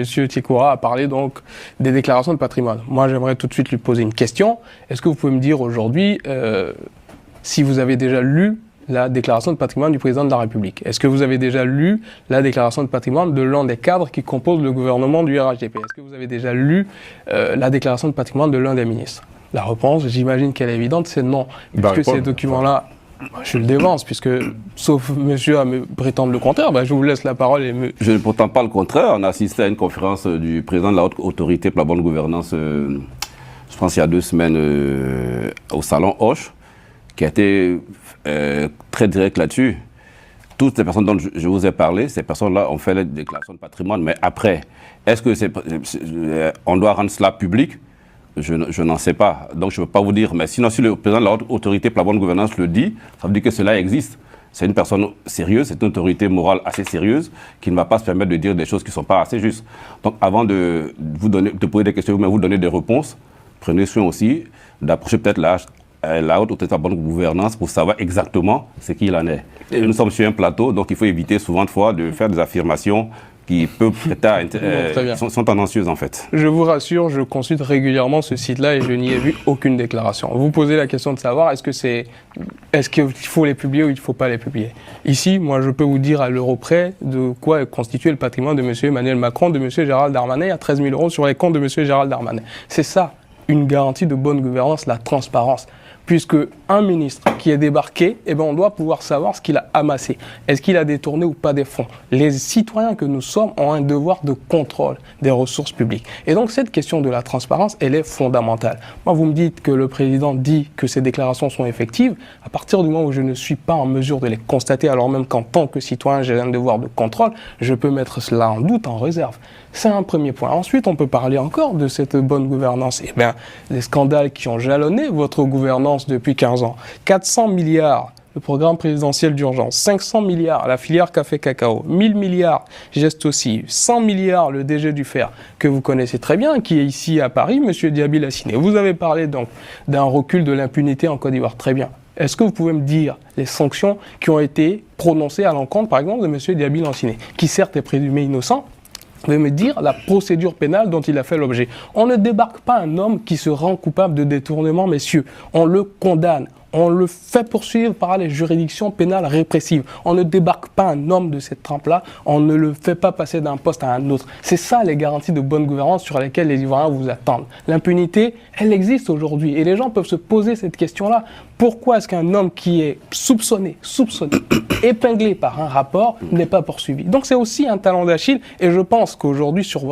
Monsieur Tiekoura a parlé donc des déclarations de patrimoine. Moi, j'aimerais tout de suite lui poser une question. Est-ce que vous pouvez me dire aujourd'hui si vous avez déjà lu la déclaration de patrimoine du président de la République? Est-ce que vous avez déjà lu la déclaration de patrimoine de l'un des cadres qui composent le gouvernement du RHDP? Est-ce que vous avez déjà lu la déclaration de patrimoine de l'un des ministres? La réponse, j'imagine qu'elle est évidente, c'est non. Puisque ces documents-là, je le dévance, puisque, sauf monsieur à me prétendre le contraire, je vous laisse la parole. Je ne prétends pas le contraire. On a assisté à une conférence du président de la Haute Autorité pour la bonne gouvernance, je pense il y a 2 semaines, au salon Hoche, qui a été très direct là-dessus. Toutes les personnes dont je vous ai parlé, ces personnes-là ont fait la déclaration de patrimoine, mais après, est-ce que on doit rendre cela public? Je n'en sais pas, donc je ne peux pas vous dire. Mais sinon, si le président de la Haute Autorité pour la bonne gouvernance le dit, ça veut dire que cela existe. C'est une personne sérieuse, c'est une autorité morale assez sérieuse qui ne va pas se permettre de dire des choses qui ne sont pas assez justes. Donc avant de poser des questions, mais vous donner des réponses, prenez soin aussi d'approcher peut-être la Haute Autorité pour la bonne gouvernance pour savoir exactement ce qu'il en est. Et nous sommes sur un plateau, donc il faut éviter souvent de faire des affirmations qui peuvent sont tendancieuses en fait. Je vous rassure, je consulte régulièrement ce site-là et je n'y ai vu aucune déclaration. Vous posez la question de savoir est-ce qu'il faut les publier ou il ne faut pas les publier. Ici, moi je peux vous dire à l'euro près de quoi est constitué le patrimoine de M. Emmanuel Macron, de M. Gérald Darmanin. Il y a 13 000 € sur les comptes de M. Gérald Darmanin. C'est ça, une garantie de bonne gouvernance, la transparence. Puisque un ministre qui est débarqué, on doit pouvoir savoir ce qu'il a amassé. Est-ce qu'il a détourné ou pas des fonds? Les citoyens que nous sommes ont un devoir de contrôle des ressources publiques. Et donc cette question de la transparence, elle est fondamentale. Moi, vous me dites que le président dit que ces déclarations sont effectives. À partir du moment où je ne suis pas en mesure de les constater, alors même qu'en tant que citoyen, j'ai un devoir de contrôle, je peux mettre cela en doute, en réserve. C'est un premier point. Ensuite, on peut parler encore de cette bonne gouvernance. Les scandales qui ont jalonné votre gouvernance depuis 15 ans. 400 milliards, le programme présidentiel d'urgence. 500 milliards, la filière café-cacao. 1000 milliards, geste aussi. 100 milliards, le DG du Fer, que vous connaissez très bien, qui est ici à Paris, M. Diaby Lassiné. Vous avez parlé donc d'un recul de l'impunité en Côte d'Ivoire. Très bien. Est-ce que vous pouvez me dire les sanctions qui ont été prononcées à l'encontre, par exemple, de M. Diaby Lassiné, qui certes est présumé innocent? Vous pouvez me dire la procédure pénale dont il a fait l'objet. On ne débarque pas un homme qui se rend coupable de détournement, messieurs. On le condamne. On le fait poursuivre par les juridictions pénales répressives. On ne débarque pas un homme de cette trempe-là. On ne le fait pas passer d'un poste à un autre. C'est ça les garanties de bonne gouvernance sur lesquelles les Ivoiriens vous attendent. L'impunité, elle existe aujourd'hui. Et les gens peuvent se poser cette question-là. Pourquoi est-ce qu'un homme qui est soupçonné, épinglé par un rapport, n'est pas poursuivi? Donc c'est aussi un talon d'Achille. Et je pense qu'aujourd'hui, sur votre